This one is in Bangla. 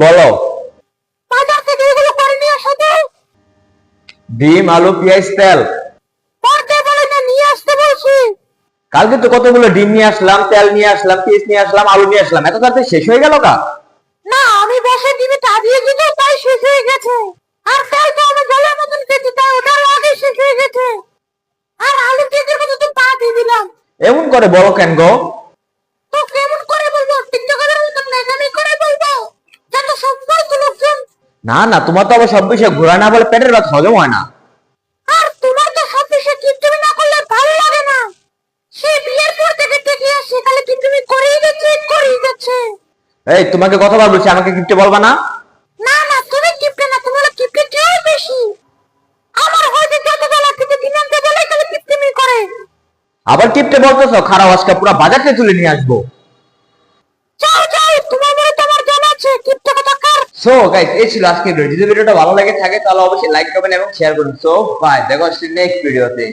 বলো। বাজার থেকে এগুলো করে নিয়ে আসো তো। ডিম, আলু, পেঁয়াজ, তেল। পড়তে বলে না, নিয়ে আসতে বলছি। কালকে তো কতগুলো ডিম নিয়ে আসলাম, তেল নিয়ে আসলাম, পেঁয়াজ নিয়ে আসলাম, আলু নিয়ে আসলাম, এত তাড়াতাড়ি শেষ হয়ে গেল কা? না, আমি বসে টিভি চালিয়ে দিত, তাই শেষ হয়ে গেছে। আর তেল তো আমি জলের মতন খেতে, তাই ওটার আগে শেষ হয়ে গেছে। আর আলু পেঁয়াজের কথা তো পা দিয়ে দিলাম। এমন করে বলো কেন গো? তো কেমন করে বলবো? টিকটকের মতন নেজামি করে বলবো, যাতে সব বলতো লোকজন। না না, তোমার তো আবার সব বিষয়ে ঘোরা না বলে পেটের ভাত হজম হয় না। আর তোমার তো সব বিষয়ে টিপটিপি না করলে ভালো লাগে না। সে বিয়ের পর থেকে টেকে আসছে, তাহলে টিপটিপি করেই যাচ্ছে করেই যাচ্ছে। এই, তোমাকে কতবার বলছি আমাকে কিপটে বলবা না? না না, তুমি টিপটে না, তোমার টিপটে কেউ বেশি। আমার হয়তো যত বেলা থেকে দিনান্তে বেলা তাহলে টিপটিপি করে। আবার কিপটে বলতেছো? খারাপ, আজকে পুরো বাজারটা তুলে নিয়ে আসবো। যাও যাও, তোমার মনে তোমার জানা আছে টিপটে কথা কার। সো গাইস, এই ছিল আজকের ভিডিও। যদি ভিডিওটা ভালো লাগে থাকে তাহলে অবশ্যই লাইক করবেন এবং শেয়ার করুন। সো বাই, দেখা হচ্ছে নেক্সট ভিডিওতে।